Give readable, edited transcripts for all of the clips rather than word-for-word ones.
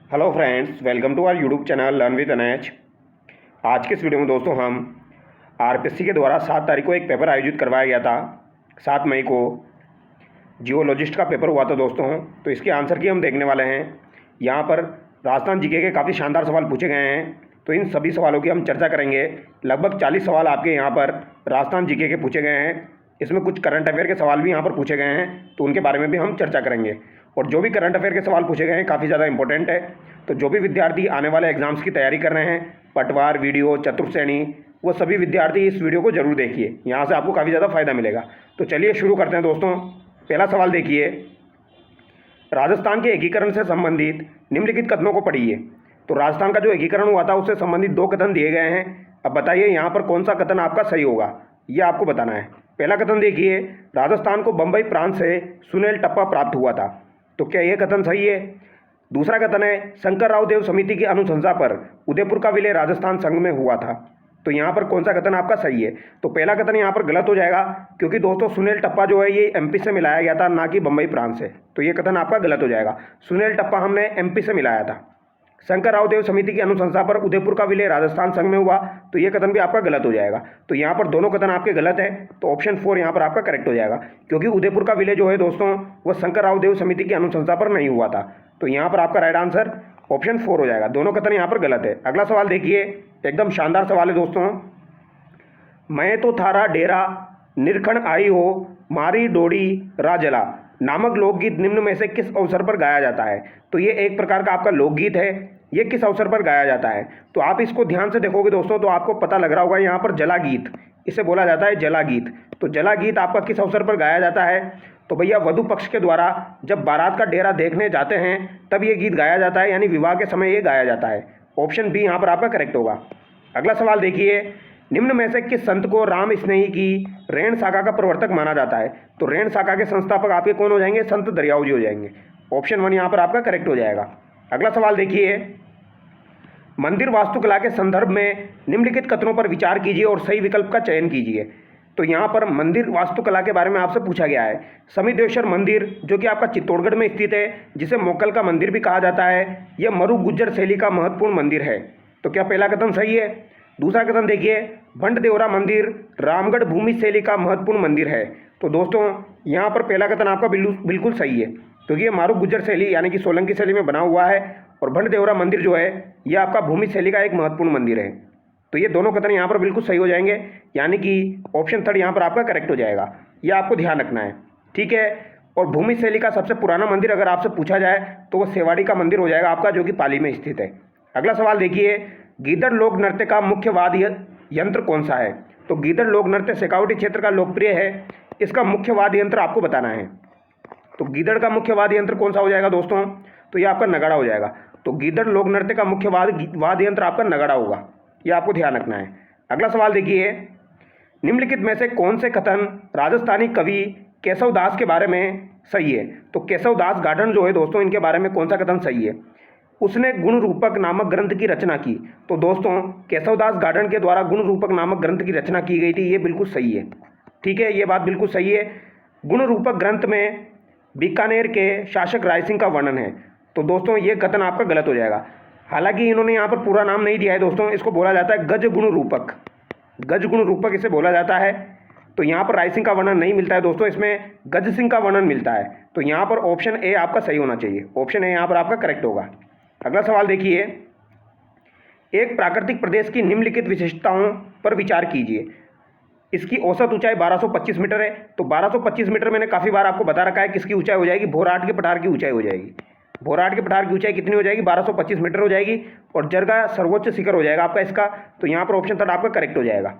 Hello friends, welcome to our YouTube channel learn with NH. आज के इस video में दोस्तों हम आरपीएससी के द्वारा 7 तारीख को एक पेपर आयोजित करवाया गया था। 7 मई को जियोलॉजिस्ट का पेपर हुआ था दोस्तों। तो इसके आंसर की हम देखने वाले हैं। यहाँ पर राजस्थान जीके के काफ़ी शानदार सवाल पूछे गए हैं, तो इन सभी सवालों की हम चर्चा करेंगे। लगभग 40 सवाल आपके यहाँ पर राजस्थान जीके के पूछे गए हैं। इसमें कुछ करंट अफेयर के सवाल भी यहाँ पर पूछे गए हैं, तो उनके बारे में भी हम चर्चा करेंगे। और जो भी करंट अफेयर के सवाल पूछे गए हैं काफ़ी ज़्यादा इंपॉर्टेंट है। तो जो भी विद्यार्थी आने वाले एग्जाम्स की तैयारी कर रहे हैं, पटवार, वीडियो, चतुर्थ श्रेणी, वो सभी विद्यार्थी इस वीडियो को जरूर देखिए। यहाँ से आपको काफ़ी ज़्यादा फायदा मिलेगा। तो चलिए शुरू करते हैं दोस्तों। पहला सवाल देखिए, राजस्थान के एकीकरण से संबंधित निम्नलिखित कथनों को पढ़िए। तो राजस्थान का जो एकीकरण हुआ था उससे संबंधित 2 कथन दिए गए हैं। अब बताइए यहाँ पर कौन सा कथन आपका सही होगा, ये आपको बताना है। पहला कथन देखिए, राजस्थान को बंबई प्रांत से सुनेल टप्पा प्राप्त हुआ था। तो क्या यह कथन सही है? दूसरा कथन है, शंकर राव देव समिति की अनुशंसा पर उदयपुर का विलय राजस्थान संघ में हुआ था। तो यहाँ पर कौन सा कथन आपका सही है? तो पहला कथन यहाँ पर गलत हो जाएगा, क्योंकि दोस्तों सुनेल टप्पा जो है ये एमपी से मिलाया गया था, ना कि बंबई प्रांत से। तो ये कथन आपका गलत हो जाएगा। सुनेल टप्पा हमने एमपी से मिलाया था। शंकर राव देव समिति की अनुशंसा पर उदयपुर का विलय राजस्थान संघ में हुआ, तो ये कथन भी आपका गलत हो जाएगा। तो यहाँ पर दोनों कथन आपके गलत है, तो ऑप्शन 4 यहाँ पर आपका करेक्ट हो जाएगा, क्योंकि उदयपुर का विलय जो है दोस्तों वो शंकर राव देव समिति की अनुशंसा पर नहीं हुआ था। तो यहाँ पर आपका राइट आंसर ऑप्शन 4 हो जाएगा। दोनों कथन यहाँ पर गलत है। अगला सवाल देखिए, एकदम शानदार सवाल है दोस्तों। मैं तो थारा डेरा निरखण आई हो, मारी डोडी राजला नामक लोकगीत निम्न में से किस अवसर पर गाया जाता है? तो ये एक प्रकार का आपका लोकगीत है। ये किस अवसर पर गाया जाता है? तो आप इसको ध्यान से देखोगे दोस्तों तो आपको पता लग रहा होगा, यहाँ पर जला गीत, इसे बोला जाता है जला गीत। तो जला गीत आपका किस अवसर पर गाया जाता है? तो भैया वधु पक्ष के द्वारा जब बारात का डेरा देखने जाते हैं तब ये गीत गाया जाता है, यानी विवाह के समय ये गाया जाता है। ऑप्शन बी यहाँ पर आपका करेक्ट होगा। अगला सवाल देखिए, निम्न में से किस संत को राम स्नेही की रेण शाखा का प्रवर्तक माना जाता है? तो रेण शाखा के संस्थापक आपके कौन हो जाएंगे? संत दरियाऊ जी हो जाएंगे। ऑप्शन 1 यहाँ पर आपका करेक्ट हो जाएगा। अगला सवाल देखिए, मंदिर वास्तुकला के संदर्भ में निम्नलिखित कथनों पर विचार कीजिए और सही विकल्प का चयन कीजिए। तो यहाँ पर मंदिर वास्तुकला के बारे में आपसे पूछा गया है। समिदेश्वर मंदिर जो कि आपका चित्तौड़गढ़ में स्थित है, जिसे मोकल का मंदिर भी कहा जाता है, यह मरु गुज्जर शैली का महत्वपूर्ण मंदिर है। तो क्या पहला कथन सही है? दूसरा कथन देखिए, भंड देवरा मंदिर रामगढ़ भूमि शैली का महत्वपूर्ण मंदिर है। तो दोस्तों यहाँ पर पहला कथन आपका बिल्कुल सही है, क्योंकि ये मारू गुज्जर शैली यानी कि सोलंकी शैली में बना हुआ है, और भंड देवरा मंदिर जो है ये आपका भूमि शैली का एक महत्वपूर्ण मंदिर है। तो ये दोनों कथन यहाँ पर बिल्कुल सही हो जाएंगे, यानी कि ऑप्शन 3 यहाँ पर आपका करेक्ट हो जाएगा। ये आपको ध्यान रखना है, ठीक है। और भूमि शैली का सबसे पुराना मंदिर अगर आपसे पूछा जाए तो वो सेवाड़ी का मंदिर हो जाएगा आपका, जो कि पाली में स्थित है। अगला सवाल देखिए, गीदड़ लोक नृत्य का मुख्य वाद्य यंत्र कौन सा है? तो गीदड़ लोक नृत्य शेखावटी क्षेत्र का लोकप्रिय है। इसका मुख्य वाद्य यंत्र आपको बताना है। तो गीदड़ का मुख्य वाद्य यंत्र कौन सा हो जाएगा दोस्तों? तो ये आपका नगाड़ा हो जाएगा। तो गीदड़ लोक नृत्य का मुख्य वाद्य यंत्र आपका नगाड़ा होगा, ये आपको ध्यान रखना है। अगला सवाल देखिए, निम्नलिखित में से कौन से कथन राजस्थानी कवि केशव दास के बारे में सही है? तो केशव दास गार्डन जो है दोस्तों, इनके बारे में कौन सा कथन सही है? उसने गुण रूपक नामक ग्रंथ की रचना की। तो दोस्तों केशवदास गार्डन के द्वारा गुण रूपक नामक ग्रंथ की रचना की गई थी, ये बिल्कुल सही है, ठीक है, ये बात बिल्कुल सही है। गुण रूपक ग्रंथ में बीकानेर के शासक राय सिंह का वर्णन है। तो दोस्तों ये कथन आपका गलत हो जाएगा। हालांकि इन्होंने यहाँ पर पूरा नाम नहीं दिया है दोस्तों, इसको बोला जाता है गज गुण रूपक, गज गुण रूपक इसे बोला जाता है। तो यहाँ पर राय सिंह का वर्णन नहीं मिलता है दोस्तों, इसमें गज सिंह का वर्णन मिलता है। तो यहाँ पर ऑप्शन ए आपका सही होना चाहिए, ऑप्शन ए यहाँ पर आपका करेक्ट होगा। अगला सवाल देखिए, एक प्राकृतिक प्रदेश की निम्नलिखित विशेषताओं पर विचार कीजिए। इसकी औसत ऊंचाई 1225 मीटर है। तो 1225 मीटर मैंने काफ़ी बार आपको बता रखा है किसकी ऊंचाई हो जाएगी? भोरहाट के पठार की ऊंचाई हो जाएगी। भोरहाट के पठार की ऊंचाई कितनी हो जाएगी? 1225 मीटर हो जाएगी, और जरगा सर्वोच्च शिखर हो जाएगा आपका इसका। तो यहाँ पर ऑप्शन 3 आपका करेक्ट हो जाएगा।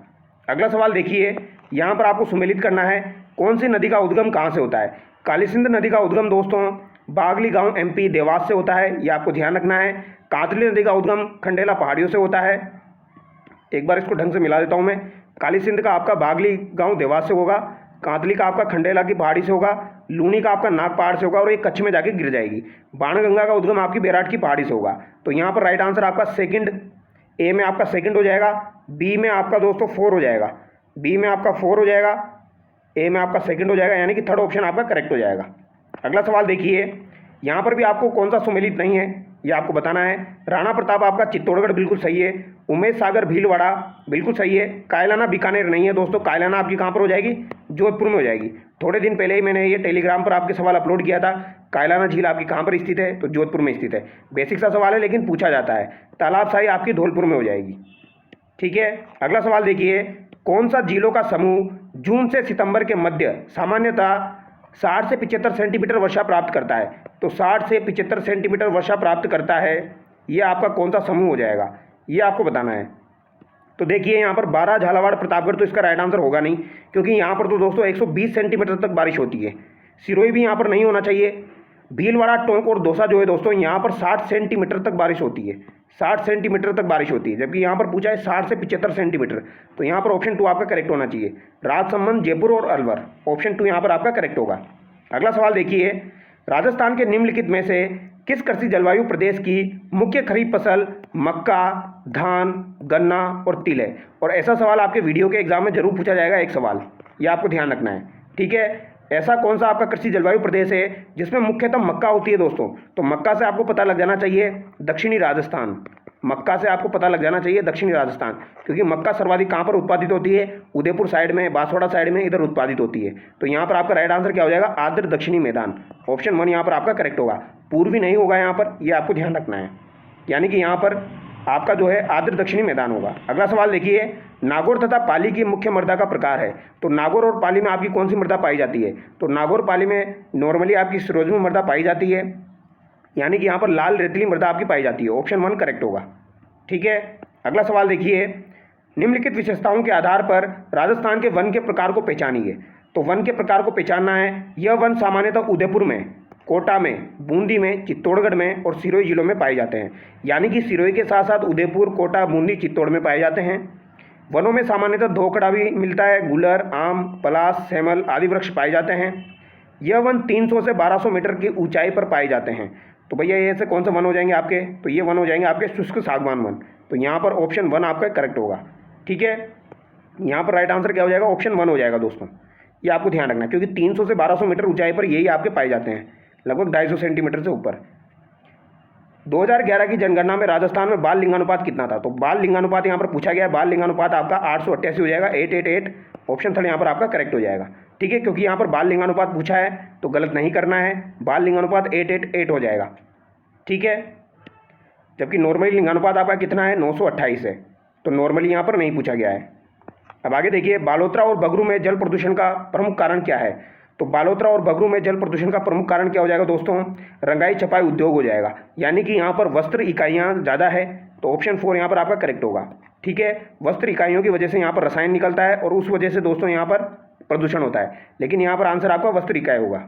अगला सवाल देखिए, यहाँ पर आपको सुमेलित करना है कौन सी नदी का उद्गम कहाँ से होता है? काली सिंध नदी का उद्गम दोस्तों बागली गांव एमपी देवास से होता है, ये आपको ध्यान रखना है। कातली नदी का उद्गम खंडेला पहाड़ियों से होता है। एक बार इसको ढंग से मिला देता हूँ मैं। काली सिंध का आपका बागली गांव देवास से होगा, कातली का आपका खंडेला की पहाड़ी से होगा, लूनी का आपका नाग पहाड़ से होगा, और ये कच्छ में जाके गिर जाएगी। बाणगंगा का उद्गम आपकी बेराट की पहाड़ी से होगा। तो यहाँ पर राइट आंसर आपका सेकंड, ए में आपका सेकंड हो जाएगा, बी में आपका दोस्तों 4 हो जाएगा, बी में आपका 4 हो जाएगा, ए में आपका सेकंड हो जाएगा, यानी कि थर्ड ऑप्शन आपका करेक्ट हो जाएगा। अगला सवाल देखिए, यहाँ पर भी आपको कौन सा सुमेलित नहीं है, ये आपको बताना है। राणा प्रताप आपका चित्तौड़गढ़ बिल्कुल सही है। उमेश सागर भीलवाड़ा बिल्कुल सही है। कायलाना बीकानेर नहीं है दोस्तों, कायलाना आपकी कहाँ पर हो जाएगी, जोधपुर में हो जाएगी। थोड़े दिन पहले ही मैंने ये टेलीग्राम पर आपके सवाल अपलोड किया था। कायलाना झील आपकी कहाँ पर स्थित है, तो जोधपुर में स्थित है। बेसिक सा सवाल है लेकिन पूछा जाता है। तालाबशाही आपकी धौलपुर में हो जाएगी। ठीक है, अगला सवाल देखिए, कौन सा झीलों का समूह जून से सितंबर के मध्य सामान्यतः 60 से 75 सेंटीमीटर वर्षा प्राप्त करता है। तो 60 से 75 सेंटीमीटर वर्षा प्राप्त करता है, ये आपका कौन सा समूह हो जाएगा, ये आपको बताना है। तो देखिए यहाँ पर 12 झालावाड़ प्रतापगढ़, तो इसका राइट आंसर होगा नहीं, क्योंकि यहाँ पर तो दोस्तों 120 सेंटीमीटर तक बारिश होती है। सिरोही भी यहाँ पर नहीं होना चाहिए। भीलवाड़ा, टोंक और दौसा जो है दोस्तों, यहाँ पर 60 सेंटीमीटर तक बारिश होती है। 60 सेंटीमीटर तक बारिश होती है, जबकि यहाँ पर पूछा है 60 से 75 सेंटीमीटर। तो यहाँ पर ऑप्शन 2 आपका करेक्ट होना चाहिए। राजसमंद, जयपुर और अलवर, ऑप्शन 2 यहाँ पर आपका करेक्ट होगा। अगला सवाल देखिए, राजस्थान के निम्नलिखित में से किस कृषि जलवायु प्रदेश की मुख्य खरीफ फसल मक्का, धान, गन्ना और तिल है। और ऐसा सवाल आपके वीडियो के एग्जाम में जरूर पूछा जाएगा, एक सवाल, ये आपको ध्यान रखना है। ठीक है, ऐसा कौन सा आपका कृषि जलवायु प्रदेश है जिसमें मुख्यतः मक्का होती है दोस्तों। तो मक्का से आपको पता लग जाना चाहिए दक्षिणी राजस्थान। मक्का से आपको पता लग जाना चाहिए दक्षिणी राजस्थान, क्योंकि मक्का सर्वाधिक कहाँ पर उत्पादित होती है, उदयपुर साइड में, बांसवाड़ा साइड में, इधर उत्पादित होती है। तो यहाँ पर आपका राइट आंसर क्या हो जाएगा, आर्द्र दक्षिणी मैदान, ऑप्शन 1 यहाँ पर आपका करेक्ट होगा। पूर्वी नहीं होगा यहाँ पर, ये आपको ध्यान रखना है, यानी कि यहाँ पर आपका जो है आर्द्र दक्षिणी मैदान होगा। अगला सवाल देखिए, नागौर तथा पाली की मुख्य मृदा का प्रकार है। तो नागौर और पाली में आपकी कौन सी मृदा पाई जाती है। तो नागौर पाली में नॉर्मली आपकी सरोजमी मृदा पाई जाती है, यानी कि यहाँ पर लाल रेतीली मृदा आपकी पाई जाती है, ऑप्शन 1 करेक्ट होगा। ठीक है, अगला सवाल देखिए, निम्नलिखित विशेषताओं के आधार पर राजस्थान के वन के प्रकार को पहचानिए। तो वन के प्रकार को पहचानना है, यह वन सामान्यतः उदयपुर में, कोटा में, बूंदी में, चित्तौड़गढ़ में और सिरोही जिलों में पाए जाते हैं। यानी कि सिरोही के साथ साथ उदयपुर, कोटा, बूंदी, चित्तौड़ में पाए जाते हैं। वनों में सामान्यतः धोकड़ा भी मिलता है, गुलर, आम, पलास, सेमल आदि वृक्ष पाए जाते हैं। यह वन 300 से 1200 मीटर की ऊंचाई पर पाए जाते हैं। तो भैया ये ऐसे कौन से वन हो जाएंगे आपके, तो ये वन हो जाएंगे आपके शुष्क सागवान वन। तो यहाँ पर ऑप्शन 1 आपका करेक्ट होगा। ठीक है, यहाँ पर राइट आंसर क्या हो जाएगा, ऑप्शन 1 हो जाएगा दोस्तों। ये आपको ध्यान रखना है, क्योंकि 300 से 1200 मीटर ऊंचाई पर यही आपके पाए जाते हैं, लगभग 250 सेंटीमीटर से ऊपर। 2011 की जनगणना में राजस्थान में बाल लिंगानुपात कितना था। तो बाल लिंगानुपात यहाँ पर पूछा गया है, बाल लिंगानुपात आपका 888 हो जाएगा, 888, ऑप्शन 3 यहाँ पर आपका करेक्ट हो जाएगा। ठीक है, क्योंकि यहाँ पर बाल लिंगानुपात पूछा है तो गलत नहीं करना है, बाल लिंगानुपात 888 हो जाएगा। ठीक है, जबकि नॉर्मली लिंगानुपात आपका कितना है, 928 है, तो नॉर्मली यहाँ पर नहीं पूछा गया है। अब आगे देखिए, बालोतरा और बगरू में जल प्रदूषण का प्रमुख कारण क्या है। तो बालोतरा और बगरू में जल प्रदूषण का प्रमुख कारण क्या हो जाएगा दोस्तों, रंगाई छपाई उद्योग हो जाएगा, यानी कि यहाँ पर वस्त्र इकाइयाँ ज़्यादा है, तो ऑप्शन 4 यहाँ पर आपका करेक्ट होगा। ठीक है, वस्त्र इकाइयों की वजह से यहाँ पर रसायन निकलता है और उस वजह से दोस्तों यहाँ पर प्रदूषण होता है, लेकिन यहाँ पर आंसर आपका वस्त्र इकाई होगा।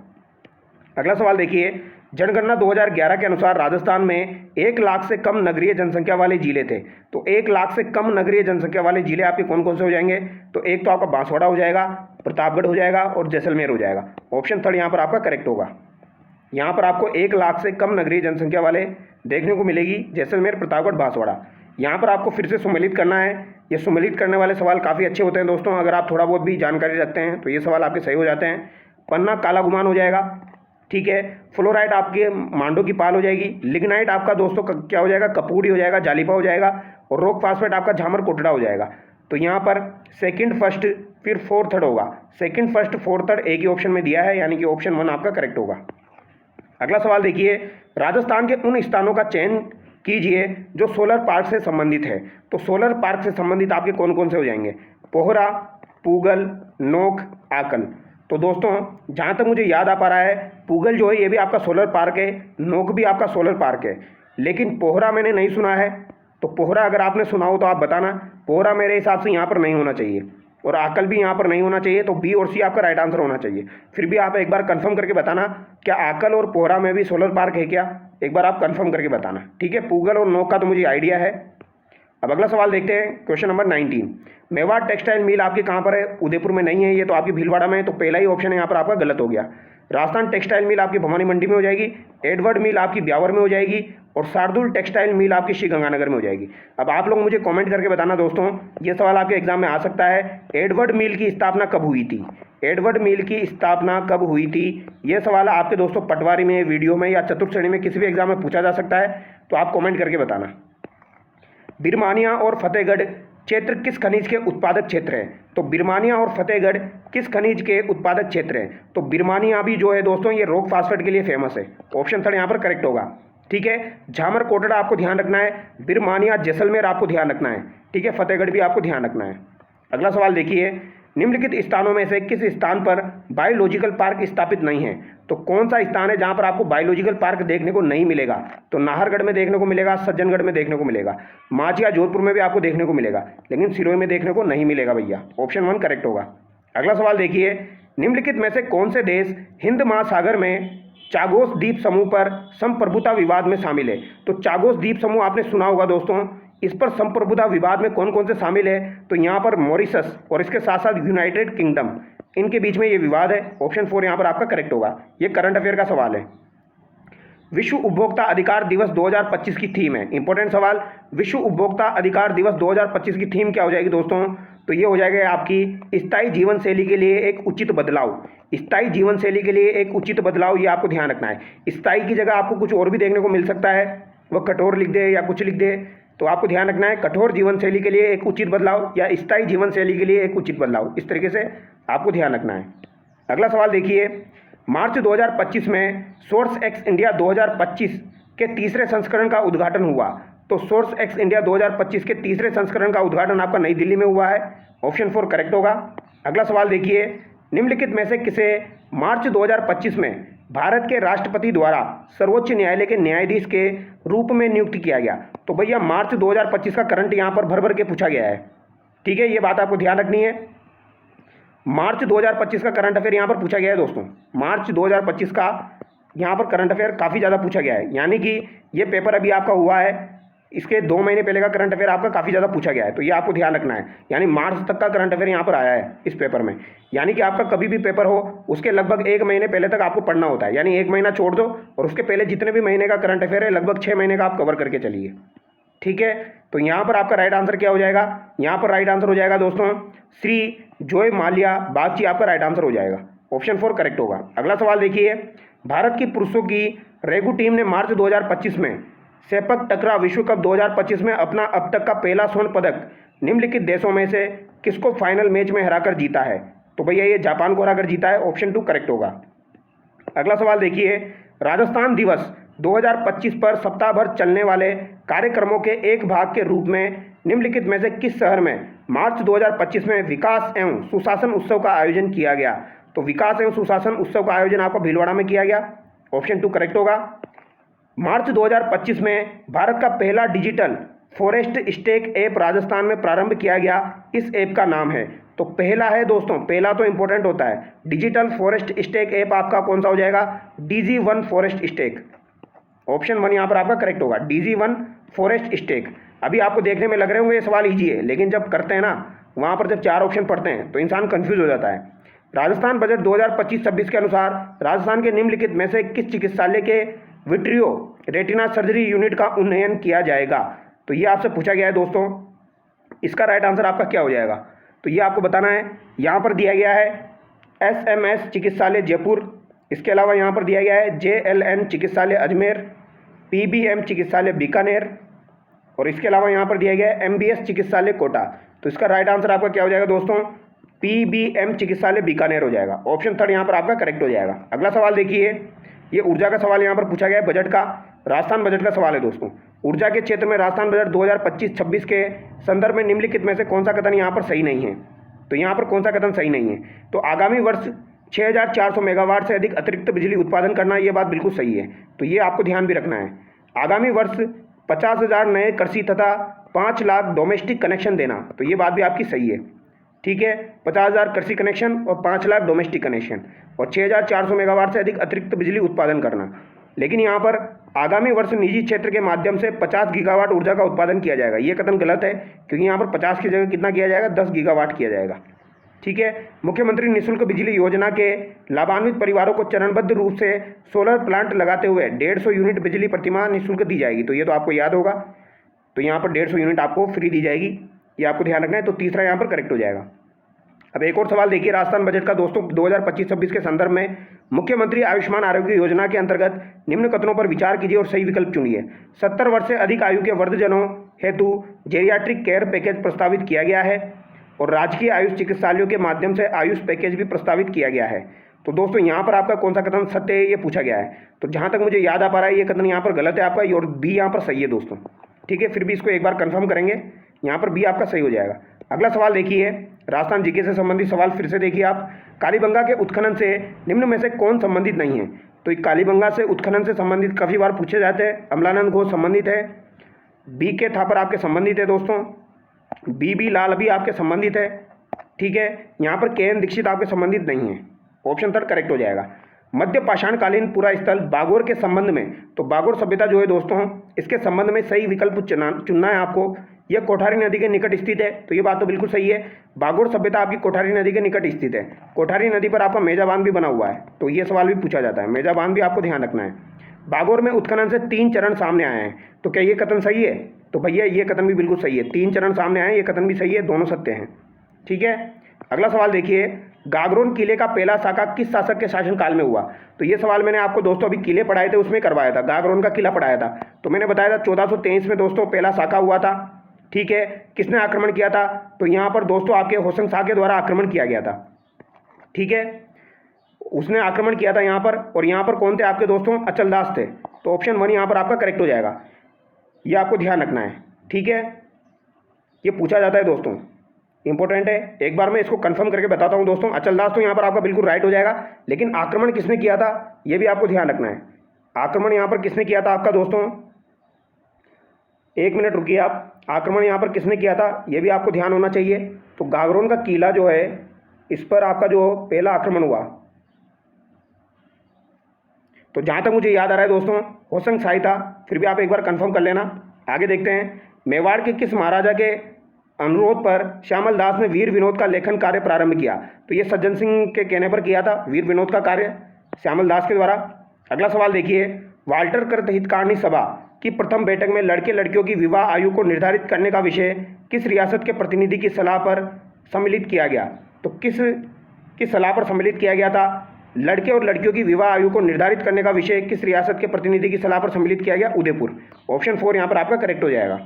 अगला सवाल देखिए, जनगणना 2011 के अनुसार राजस्थान में 1 लाख से कम नगरीय जनसंख्या वाले जिले थे। तो 1 लाख से कम नगरीय जनसंख्या वाले जिले आपके कौन कौन से हो जाएंगे। तो एक तो आपका बांसवाड़ा हो जाएगा, प्रतापगढ़ हो जाएगा और जैसलमेर हो जाएगा, ऑप्शन 3 यहाँ पर आपका करेक्ट होगा। यहाँ पर आपको 1 लाख से कम नगरीय जनसंख्या वाले देखने को मिलेगी, जैसलमेर, प्रतापगढ़, बांसवाड़ा। यहाँ पर आपको फिर से सम्मिलित करना है। ये सम्मिलित करने वाले सवाल काफ़ी अच्छे होते हैं दोस्तों, अगर आप थोड़ा बहुत भी जानकारी रखते हैं तो ये सवाल आपके सही हो जाते हैं। पन्ना काला गुमान हो जाएगा। ठीक है, फ्लोराइड आपके मांडो की पाल हो जाएगी। लिग्नाइट आपका दोस्तों क्या हो जाएगा, कपूरी हो जाएगा, जालिपा हो जाएगा। और रॉक फास्फेट आपका झामर कोटड़ा हो जाएगा। तो यहाँ पर सेकंड फर्स्ट फिर फोर्थ थर्ड होगा, सेकंड फर्स्ट फोर्थ थर्ड एक ही ऑप्शन में दिया है, यानी कि ऑप्शन 1 आपका करेक्ट होगा। अगला सवाल देखिए, राजस्थान के उन स्थानों का चयन कीजिए जो सोलर पार्क से संबंधित है। तो सोलर पार्क से संबंधित आपके कौन कौन से हो जाएंगे, पोहरा, पूगल, नोक, आकल। तो दोस्तों जहाँ तक मुझे याद आ पा रहा है, पूगल जो है ये भी आपका सोलर पार्क है, नोक भी आपका सोलर पार्क है, लेकिन पोहरा मैंने नहीं सुना है। तो पोहरा अगर आपने सुना हो तो आप बताना। पोहरा मेरे हिसाब से यहाँ पर नहीं होना चाहिए और आकल भी यहाँ पर नहीं होना चाहिए, तो बी और सी आपका राइट आंसर होना चाहिए। फिर भी आप एक बार कंफर्म करके बताना, क्या आकल और पोहरा में भी सोलर पार्क है क्या, एक बार आप कंफर्म करके बताना। ठीक है, पूगल और नोक का तो मुझे आइडिया है। अब अगला सवाल देखते हैं, question number 19। Mewar textile mill आपके कहाँ पर है, उदयपुर में नहीं है, ये तो आपकी भीलवाड़ा में है, तो पहला ही ऑप्शन है यहाँ पर आपका गलत हो गया। राजस्थान टेक्सटाइल मिल आपकी भवानी मंडी में हो जाएगी, एडवर्ड मिल आपकी ब्यावर में हो जाएगी और शार्दुल टेक्सटाइल मिल आपकी श्री गंगानगर में हो जाएगी। अब आप लोग मुझे कमेंट करके बताना दोस्तों, ये सवाल आपके एग्जाम में आ सकता है, एडवर्ड मिल की स्थापना कब हुई थी। एडवर्ड मिल की स्थापना कब हुई थी, ये सवाल आपके दोस्तों पटवारी में, वीडियो में या चतुर्थ श्रेणी में किसी भी एग्जाम में पूछा जा सकता है। तो आप कमेंट करके बताना। बिरमानिया और फतेहगढ़ क्षेत्र किस खनिज के उत्पादक क्षेत्र हैं? तो बिरमानिया और फतेहगढ़ किस खनिज के उत्पादक क्षेत्र हैं? तो बिरमानिया भी जो है दोस्तों ये रॉक फास्फेट के लिए फेमस है। ऑप्शन 3 यहाँ पर करेक्ट होगा। ठीक है, झामर कोटड़ा आपको ध्यान रखना है, बिरमानिया जैसलमेर आपको ध्यान रखना है। ठीक है, फतेहगढ़ भी आपको ध्यान रखना है। अगला सवाल देखिए, निम्नलिखित स्थानों में से किस स्थान पर बायोलॉजिकल पार्क स्थापित नहीं है? तो कौन सा स्थान है जहां पर आपको बायोलॉजिकल पार्क देखने को नहीं मिलेगा? तो नाहरगढ़ में देखने को मिलेगा, सज्जनगढ़ में देखने को मिलेगा, माचिया जोधपुर में भी आपको देखने को मिलेगा, लेकिन सिरोही में देखने को नहीं मिलेगा भैया। ऑप्शन 1 करेक्ट होगा। अगला सवाल देखिए, निम्नलिखित में से कौन से देश हिंद महासागर में चागोस द्वीप समूह पर संप्रभुता विवाद में शामिल है? तो चागोस द्वीप समूह आपने सुना होगा दोस्तों, इस पर संप्रभुता विवाद में कौन कौन से शामिल है? तो यहाँ पर मॉरिशस और इसके साथ साथ यूनाइटेड किंगडम, इनके बीच में ये विवाद है। ऑप्शन 4 यहाँ पर आपका करेक्ट होगा। ये करंट अफेयर का सवाल है। विश्व उपभोक्ता अधिकार दिवस 2025 की थीम है। इंपॉर्टेंट सवाल, विश्व उपभोक्ता अधिकार दिवस 2025 की थीम क्या हो जाएगी दोस्तों? तो ये हो जाएगा आपकी स्थायी जीवन शैली के लिए एक उचित बदलाव। स्थायी जीवन शैली के लिए एक उचित बदलाव, ये आपको ध्यान रखना है। स्थायी की जगह आपको कुछ और भी देखने को मिल सकता है, वह कठोर लिख दे या कुछ लिख दे, तो आपको ध्यान रखना है कठोर जीवन शैली के लिए एक उचित बदलाव या स्थायी जीवन शैली के लिए एक उचित बदलाव, इस तरीके से आपको ध्यान रखना है। अगला सवाल देखिए, मार्च 2025 में सोर्स एक्स इंडिया 2025 के तीसरे संस्करण का उद्घाटन हुआ। तो सोर्स एक्स इंडिया 2025 के तीसरे संस्करण का उद्घाटन आपका नई दिल्ली में हुआ है। ऑप्शन 4 करेक्ट होगा। अगला सवाल देखिए, निम्नलिखित में से किसे मार्च 2025 में भारत के राष्ट्रपति द्वारा सर्वोच्च न्यायालय के न्यायाधीश के रूप में नियुक्त किया गया? तो भैया मार्च 2025 का करंट यहाँ पर भर भर के पूछा गया है। ठीक है, ये बात आपको ध्यान रखनी है। मार्च 2025 का करंट अफेयर यहाँ पर पूछा गया है दोस्तों। मार्च 2025 का यहाँ पर करंट अफेयर काफ़ी ज़्यादा पूछा गया है, यानी कि ये पेपर अभी आपका हुआ है, इसके 2 महीने पहले का करंट अफेयर आपका काफ़ी ज़्यादा पूछा गया है, तो ये आपको ध्यान रखना है। यानी मार्च तक का करंट अफेयर यहाँ पर आया है इस पेपर में, यानी कि आपका कभी भी पेपर हो उसके लगभग 1 महीने पहले तक आपको पढ़ना होता है। यानी 1 महीना छोड़ दो और उसके पहले जितने भी महीने का करंट अफेयर है लगभग 6 महीने का आप कवर करके चलिए। ठीक है, तो यहाँ पर आपका राइट आंसर क्या हो जाएगा? यहाँ पर राइट आंसर हो जाएगा दोस्तों श्री जोय माल्या बागची, आपका राइट आंसर हो जाएगा। ऑप्शन 4 करेक्ट होगा। अगला सवाल देखिए, भारत की पुरुषों की रेगू टीम ने मार्च 2025 में सेपक टकरा विश्व कप 2025 में अपना अब तक का पहला स्वर्ण पदक निम्नलिखित देशों में से किसको फाइनल मैच में हराकर जीता है? तो भैया ये जापान को हराकर जीता है। ऑप्शन 2 करेक्ट होगा। अगला सवाल देखिए, राजस्थान दिवस 2025 पर सप्ताह भर चलने वाले कार्यक्रमों के एक भाग के रूप में निम्नलिखित में से किस शहर में मार्च 2025 में विकास एवं सुशासन उत्सव का आयोजन किया गया? तो विकास एवं सुशासन उत्सव का आयोजन आपका भीलवाड़ा में किया गया। ऑप्शन 2 करेक्ट होगा। मार्च 2025 में भारत का पहला digital forest stack app Rajasthan में प्रारंभ किया गया। इस ऐप का नाम है, तो पहला है दोस्तों, पहला तो इंपॉर्टेंट होता है, डिजिटल फॉरेस्ट स्टेक ऐप आपका कौन सा हो जाएगा? DG1 forest stake. ऑप्शन 1 यहाँ पर आपका करेक्ट होगा, DG1 फॉरेस्ट स्टेक। अभी आपको देखने में लग रहे होंगे ये सवाल ईजी है, लेकिन जब करते हैं ना वहाँ पर जब 4 ऑप्शन पढ़ते हैं तो इंसान कंफ्यूज हो जाता है। राजस्थान बजट 2025-26 के अनुसार राजस्थान के निम्नलिखित में से किस चिकित्सालय के विट्रियो रेटिना सर्जरी यूनिट का उन्नयन किया जाएगा? तो ये आपसे पूछा गया है दोस्तों, इसका राइट आंसर आपका क्या हो जाएगा? तो ये आपको बताना है। यहाँ पर दिया गया है SMS चिकित्सालय जयपुर, इसके अलावा यहाँ पर दिया गया है JLN चिकित्सालय अजमेर, PBM चिकित्सालय बीकानेर, और इसके अलावा यहाँ पर दिया गया है MBS चिकित्सालय कोटा। तो इसका राइट आंसर आपका क्या हो जाएगा दोस्तों? PBM चिकित्सालय बीकानेर हो जाएगा। ऑप्शन 3 यहाँ पर आपका करेक्ट हो जाएगा। अगला सवाल देखिए, ये ऊर्जा का सवाल यहाँ पर पूछा गया है, बजट का, राजस्थान बजट का सवाल है दोस्तों। ऊर्जा के क्षेत्र में राजस्थान बजट 2025-26 के संदर्भ में निम्नलिखित में से कौन सा कथन यहाँ पर सही नहीं है? तो यहाँ पर कौन सा कथन सही नहीं है? तो आगामी वर्ष 6400 मेगावाट से अधिक अतिरिक्त बिजली उत्पादन करना, ये बात बिल्कुल सही है, तो ये आपको ध्यान भी रखना है। आगामी वर्ष 50,000 नए कृषि तथा 5 लाख डोमेस्टिक कनेक्शन देना, तो ये बात भी आपकी सही है। ठीक है, 50,000 कृषि कनेक्शन और 5 लाख डोमेस्टिक कनेक्शन और 6400 मेगावाट से अधिक अतिरिक्त बिजली उत्पादन करना। लेकिन यहाँ पर आगामी वर्ष निजी क्षेत्र के माध्यम से 50 गीगावाट ऊर्जा का उत्पादन किया जाएगा, ये कथन गलत है, क्योंकि यहाँ पर 50 की जगह कितना किया जाएगा? 10 गीगावाट किया जाएगा। ठीक है, मुख्यमंत्री निःशुल्क बिजली योजना के लाभान्वित परिवारों को चरणबद्ध रूप से सोलर प्लांट लगाते हुए 150 यूनिट बिजली प्रतिमाह निःशुल्क दी जाएगी। तो ये तो आपको याद होगा, तो यहाँ पर 150 यूनिट आपको फ्री दी जाएगी, ये आपको ध्यान रखना है। तो तीसरा यहाँ पर करेक्ट हो जाएगा। अब एक और सवाल देखिए राजस्थान बजट का दोस्तों 2025-26 के संदर्भ में मुख्यमंत्री आयुष्मान आरोग्य योजना के अंतर्गत निम्न कथनों पर विचार कीजिए और सही विकल्प चुनिए। 70 वर्ष से अधिक आयु के वृद्धजनों हेतु जेरियाट्रिक केयर पैकेज प्रस्तावित किया गया है और राजकीय आयुष चिकित्सालयों के माध्यम से आयुष पैकेज भी प्रस्तावित किया गया है। तो दोस्तों यहाँ पर आपका कौन सा कथन सत्य है ये पूछा गया है। तो जहाँ तक मुझे याद आ पा रहा है ये कथन यहाँ पर गलत है आपका और बी यहाँ पर सही है दोस्तों। ठीक है, फिर भी इसको एक बार कंफर्म करेंगे, यहाँ पर बी आपका सही हो जाएगा। अगला सवाल देखिए राजस्थान जीके से संबंधित सवाल फिर से देखिए आप। कालीबंगा के उत्खनन से निम्न में से कौन संबंधित नहीं है। तो कालीबंगा से उत्खनन से संबंधित काफ़ी बार पूछे जाते हैं। अमलानंद घोष संबंधित है, बी के थापर आपके संबंधित है दोस्तों, बी लाल भी आपके संबंधित है। ठीक है, यहाँ पर के एन दीक्षित आपके संबंधित नहीं है। ऑप्शन 3 करेक्ट हो जाएगा। मध्य पाषाणकालीन पुरा स्थल बागोर के संबंध में, तो बागोर सभ्यता जो है दोस्तों इसके संबंध में सही विकल्प चुनना है आपको। यह कोठारी नदी के निकट स्थित है, तो ये बात तो बिल्कुल सही है। बागोर सभ्यता आपकी कोठारी नदी के निकट स्थित है। कोठारी नदी पर आपका मेजा बांध भी बना हुआ है, तो ये सवाल भी पूछा जाता है। मेजा बांध भी आपको ध्यान रखना है। बागोर में उत्खनन से 3 चरण सामने आए हैं, तो क्या ये कथन सही है। तो भैया ये कथन भी बिल्कुल सही है। 3 चरण सामने आए, ये कथन भी सही है, दोनों सत्य हैं। ठीक है, अगला सवाल देखिए गागरोन किले का पहला साका किस शासक के शासनकाल में हुआ। तो ये सवाल मैंने आपको दोस्तों अभी किले पढ़ाए थे उसमें करवाया था, गागरोन का किला पढ़ाया था। तो मैंने बताया था 1423 में दोस्तों पहला साका हुआ था। ठीक है, किसने आक्रमण किया था। तो यहाँ पर दोस्तों आपके होशंग शाह के द्वारा आक्रमण किया गया था। ठीक है, उसने आक्रमण किया था यहाँ पर। और यहाँ पर कौन थे आपके दोस्तों, अचलदास थे। तो ऑप्शन 1 यहाँ पर आपका करेक्ट हो जाएगा, ये आपको ध्यान रखना है। ठीक है, ये पूछा जाता है दोस्तों, इंपॉर्टेंट है। एक बार मैं इसको कंफर्म करके बताता हूँ दोस्तों। अचलदास तो यहाँ पर आपका बिल्कुल राइट हो जाएगा, लेकिन आक्रमण किसने किया था ये भी आपको ध्यान रखना है। आक्रमण यहाँ पर किसने किया था आपका दोस्तों, 1 मिनट रुकिए आप। आक्रमण यहाँ पर किसने किया था ये भी आपको ध्यान होना चाहिए। तो गागरोन का किला जो है इस पर आपका जो पहला आक्रमण हुआ, तो जहाँ तक मुझे याद आ रहा है दोस्तों होशंग शाही था। फिर भी आप एक बार कंफर्म कर लेना। आगे देखते हैं, मेवाड़ के किस महाराजा के अनुरोध पर श्यामल दास ने वीर विनोद का लेखन कार्य प्रारंभ किया। तो ये सज्जन सिंह के कहने पर किया था वीर विनोद का कार्य श्यामल दास के द्वारा। अगला सवाल देखिए, वाल्टर कृत हितकारिणी सभा की प्रथम बैठक में लड़के लड़कियों की विवाह आयु को निर्धारित करने का विषय किस रियासत के प्रतिनिधि की सलाह पर सम्मिलित किया गया। तो किस सलाह पर सम्मिलित किया गया था। लड़के और लड़कियों की विवाह आयु को निर्धारित करने का विषय किस रियासत के प्रतिनिधि की सलाह पर सम्मिलित किया गया, उदयपुर। ऑप्शन 4 यहाँ पर आपका करेक्ट हो जाएगा।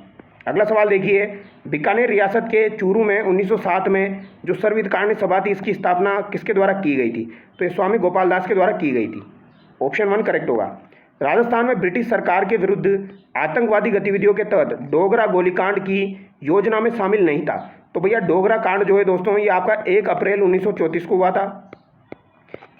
अगला सवाल देखिए, बीकानेर रियासत के चूरू में 1907 में जो सर्वहितकारिणी सभा थी इसकी स्थापना किसके द्वारा की गई थी। तो ये स्वामी गोपाल दास के द्वारा की गई थी। ऑप्शन 1 करेक्ट होगा। राजस्थान में ब्रिटिश सरकार के विरुद्ध आतंकवादी गतिविधियों के तहत डोगरा गोलीकांड की योजना में शामिल नहीं था। तो भैया डोगरा कांड जो है दोस्तों ये आपका 1 अप्रैल 1934 को हुआ था,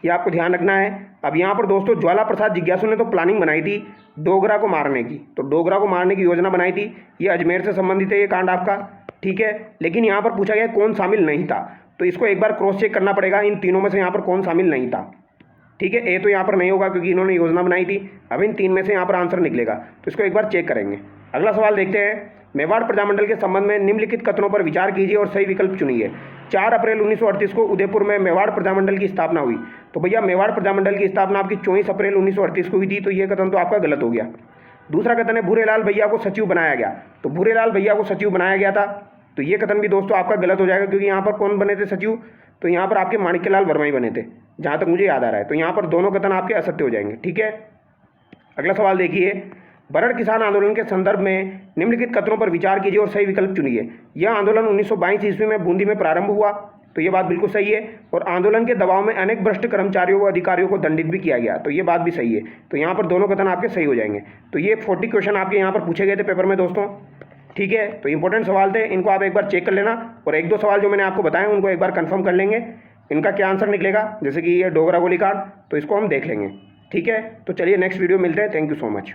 ये आपको ध्यान रखना है। अब यहाँ पर दोस्तों ज्वाला प्रसाद जिज्ञासु ने तो प्लानिंग बनाई थी डोगरा को मारने की, तो डोगरा को मारने की योजना बनाई थी। ये अजमेर से संबंधित है ये कांड आपका। ठीक है, लेकिन यहाँ पर पूछा गया कौन शामिल नहीं था, तो इसको एक बार क्रॉस चेक करना पड़ेगा इन तीनों में से यहाँ पर कौन शामिल नहीं था। ठीक है, ए तो यहाँ पर नहीं होगा क्योंकि इन्होंने योजना बनाई थी। अब इन 3 में से यहाँ पर आंसर निकलेगा, तो इसको एक बार चेक करेंगे। अगला सवाल देखते हैं, मेवाड़ प्रजामंडल के संबंध में निम्नलिखित कथनों पर विचार कीजिए और सही विकल्प चुनिए। 4 अप्रैल 1938 को उदयपुर में मेवाड़ प्रजामंडल की स्थापना हुई। तो भैया मेवाड़ प्रजामंडल की स्थापना आपकी 24 अप्रैल 1938 को हुई थी, तो ये कथन तो आपका गलत हो गया। दूसरा कथन है भूरेलाल भैया को सचिव बनाया गया। तो भूरेलाल भैया को सचिव बनाया गया था, तो ये कथन भी दोस्तों आपका गलत हो जाएगा क्योंकि यहाँ पर कौन बने थे सचिव, तो यहाँ पर आपके माणिक्यलाल वर्मा ही बने थे जहाँ तक मुझे याद आ रहा है। तो यहाँ पर दोनों कथन आपके असत्य हो जाएंगे। ठीक है, अगला सवाल देखिए, बरड़ किसान आंदोलन के संदर्भ में निम्नलिखित कथनों पर विचार कीजिए और सही विकल्प चुनिए। यह आंदोलन 1922 ईस्वी में बूंदी में प्रारंभ हुआ, तो ये बात बिल्कुल सही है। और आंदोलन के दबाव में अनेक भ्रष्ट कर्मचारियों व अधिकारियों को दंडित भी किया गया, तो ये बात भी सही है। तो यहाँ पर दोनों कथन आपके सही हो जाएंगे। तो ये 40 क्वेश्चन आपके यहाँ पर पूछे गए थे पेपर में दोस्तों। ठीक है, तो इंपॉर्टेंट सवाल थे, इनको आप एक बार चेक कर लेना और 1-2 सवाल जो मैंने आपको बताए उनको एक बार कंफर्म कर लेंगे इनका क्या आंसर निकलेगा। जैसे कि ये डोगरा गोलीकांड, तो इसको हम देख लेंगे। ठीक है, तो चलिए नेक्स्ट वीडियो मिलते हैं। Thank you so much.